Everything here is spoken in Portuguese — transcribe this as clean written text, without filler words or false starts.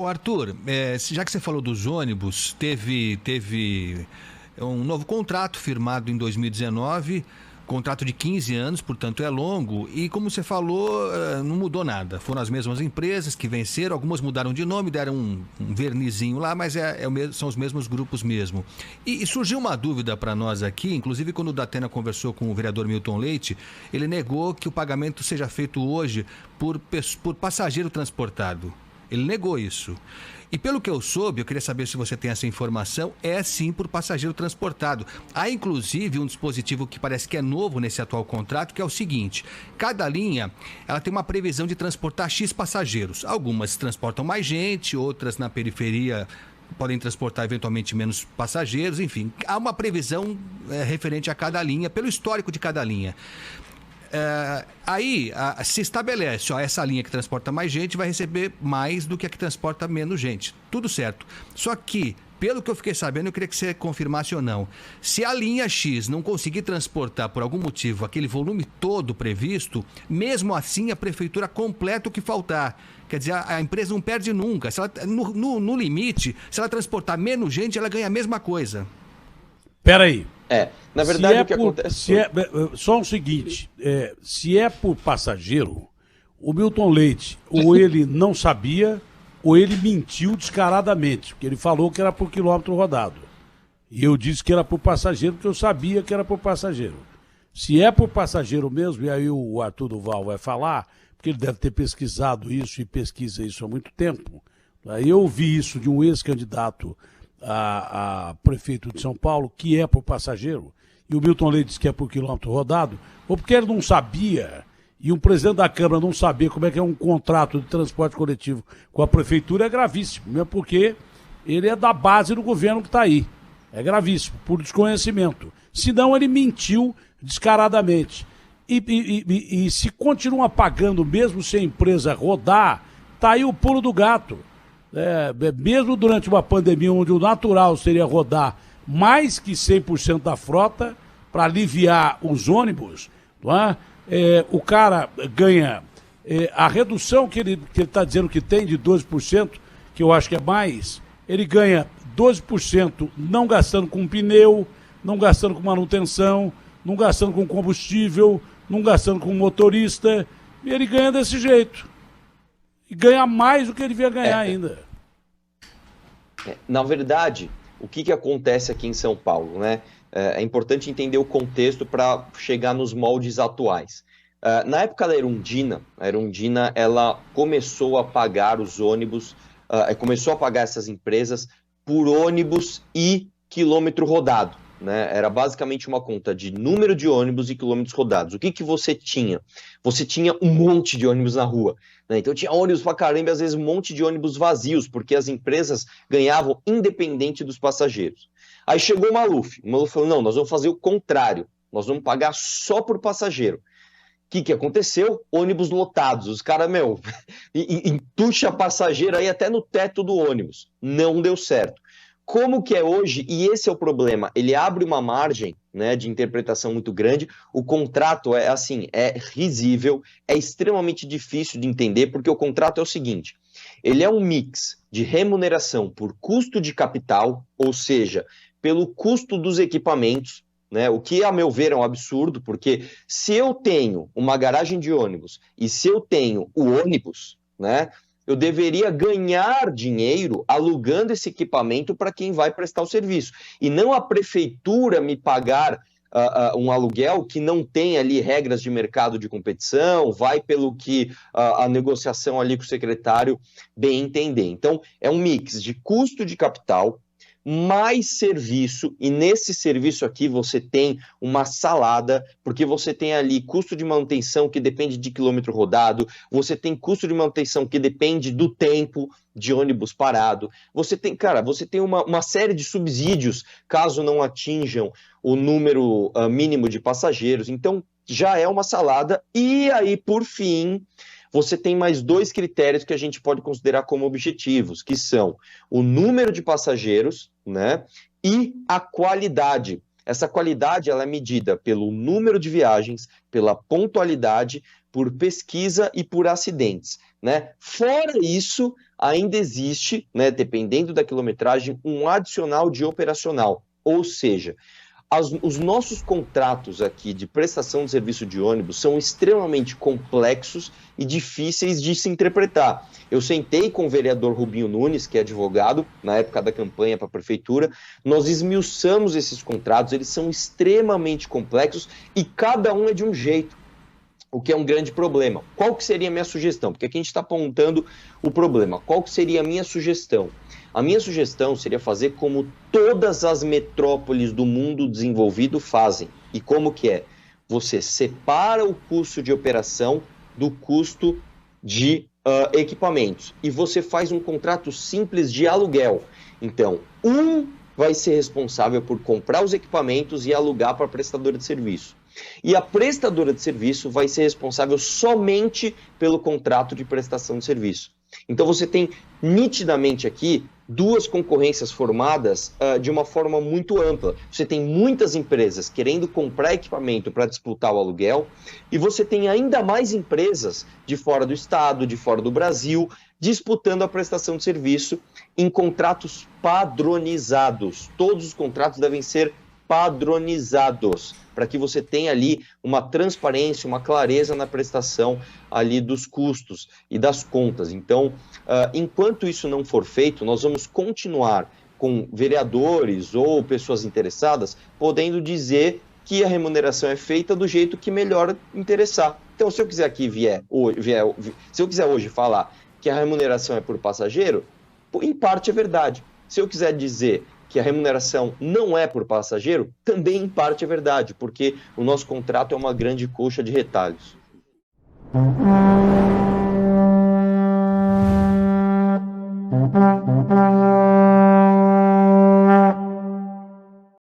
Ô Arthur, já que você falou dos ônibus, teve um novo contrato firmado em 2019, contrato de 15 anos, portanto é longo, e como você falou, não mudou nada. Foram as mesmas empresas que venceram, algumas mudaram de nome, deram um vernizinho lá, mas são os mesmos grupos mesmo. E surgiu uma dúvida para nós aqui, inclusive quando o Datena conversou com o vereador Milton Leite, ele negou que o pagamento seja feito hoje por passageiro transportado. Ele negou isso. E pelo que eu soube, eu queria saber se você tem essa informação, é sim por passageiro transportado. Há inclusive um dispositivo que parece que é novo nesse atual contrato, que é o seguinte: cada linha ela tem uma previsão de transportar X passageiros. Algumas transportam mais gente, outras na periferia podem transportar eventualmente menos passageiros, enfim. Há uma previsão referente a cada linha, pelo histórico de cada linha. Aí se estabelece, essa linha que transporta mais gente vai receber mais do que a que transporta menos gente. Tudo certo. Só que, pelo que eu fiquei sabendo, eu queria que você confirmasse ou não. Se a linha X não conseguir transportar por algum motivo aquele volume todo previsto, mesmo assim a prefeitura completa o que faltar. Quer dizer, a empresa não perde nunca. Se ela, no limite, se ela transportar menos gente, ela ganha a mesma coisa. Peraí. Na verdade, o que acontece... Só o seguinte, se é por passageiro, o Milton Leite, ou ele não sabia, ou ele mentiu descaradamente, porque ele falou que era por quilômetro rodado. E eu disse que era por passageiro, porque eu sabia que era por passageiro. Se é por passageiro mesmo, e aí o Arthur Duval vai falar, porque ele deve ter pesquisado isso e pesquisa isso há muito tempo. Aí eu ouvi isso de um ex-candidato a prefeito de São Paulo, que é por passageiro, e o Milton Leite diz que é por quilômetro rodado, ou porque ele não sabia, e um presidente da Câmara não saber como é que é um contrato de transporte coletivo com a prefeitura, é gravíssimo, mesmo porque ele é da base do governo que está aí. É gravíssimo, por desconhecimento. Senão ele mentiu descaradamente. E se continua pagando, mesmo se a empresa rodar, está aí o pulo do gato. Mesmo durante uma pandemia onde o natural seria rodar mais que 100% da frota para aliviar os ônibus, não é? O cara ganha a redução que ele está dizendo que tem de 12%, que eu acho que é mais, ele ganha 12% não gastando com pneu, não gastando com manutenção, não gastando com combustível, não gastando com motorista, e ele ganha desse jeito. E ganha mais do que ele devia ganhar ainda. Na verdade, o que acontece aqui em São Paulo, né? É importante entender o contexto para chegar nos moldes atuais. Na época da Erundina, a Erundina ela começou a pagar os ônibus, começou a pagar essas empresas por ônibus e quilômetro rodado. Né? Era basicamente uma conta de número de ônibus e quilômetros rodados. O que você tinha? Você tinha um monte de ônibus na rua. Né? Então tinha ônibus pra caramba e às vezes um monte de ônibus vazios, porque as empresas ganhavam independente dos passageiros. Aí chegou o Maluf falou, não, nós vamos fazer o contrário, nós vamos pagar só por passageiro. O que aconteceu? Ônibus lotados, os caras, entuxa passageiro aí até no teto do ônibus. Não deu certo. Como que é hoje, e esse é o problema, ele abre uma margem, né, de interpretação muito grande, o contrato é risível, é extremamente difícil de entender, porque o contrato é o seguinte, ele é um mix de remuneração por custo de capital, ou seja, pelo custo dos equipamentos, né, o que a meu ver é um absurdo, porque se eu tenho uma garagem de ônibus e se eu tenho o ônibus, né, eu deveria ganhar dinheiro alugando esse equipamento para quem vai prestar o serviço. E não a prefeitura me pagar um aluguel que não tem ali regras de mercado de competição, vai pelo que a negociação ali com o secretário bem entender. Então, é um mix de custo de capital, mais serviço, e nesse serviço aqui você tem uma salada, porque você tem ali custo de manutenção que depende de quilômetro rodado, você tem custo de manutenção que depende do tempo de ônibus parado, você tem uma série de subsídios caso não atinjam o número mínimo de passageiros, então já é uma salada, e aí por fim você tem mais dois critérios que a gente pode considerar como objetivos, que são o número de passageiros, né, e a qualidade. Essa qualidade ela é medida pelo número de viagens, pela pontualidade, por pesquisa e por acidentes, né? Fora isso, ainda existe, né, dependendo da quilometragem, um adicional de operacional, ou seja, os nossos contratos aqui de prestação de serviço de ônibus são extremamente complexos e difíceis de se interpretar. Eu sentei com o vereador Rubinho Nunes, que é advogado, na época da campanha para a prefeitura, nós esmiuçamos esses contratos, eles são extremamente complexos e cada um é de um jeito, o que é um grande problema. Qual que seria a minha sugestão? Porque aqui a gente está apontando o problema. Qual que seria a minha sugestão? A minha sugestão seria fazer como todas as metrópoles do mundo desenvolvido fazem. E como que é? Você separa o custo de operação do custo de equipamentos. E você faz um contrato simples de aluguel. Então, vai ser responsável por comprar os equipamentos e alugar para a prestadora de serviço. E a prestadora de serviço vai ser responsável somente pelo contrato de prestação de serviço. Então você tem nitidamente aqui duas concorrências formadas de uma forma muito ampla. Você tem muitas empresas querendo comprar equipamento para disputar o aluguel e você tem ainda mais empresas de fora do estado, de fora do Brasil, disputando a prestação de serviço em contratos padronizados. Todos os contratos devem ser padronizados, para que você tenha ali uma transparência, uma clareza na prestação ali dos custos e das contas. Então, enquanto isso não for feito, nós vamos continuar com vereadores ou pessoas interessadas podendo dizer que a remuneração é feita do jeito que melhor interessar. Então, se eu quiser aqui se eu quiser hoje falar que a remuneração é por passageiro, em parte é verdade. Se eu quiser dizer que a remuneração não é por passageiro, também em parte é verdade, porque o nosso contrato é uma grande coxa de retalhos.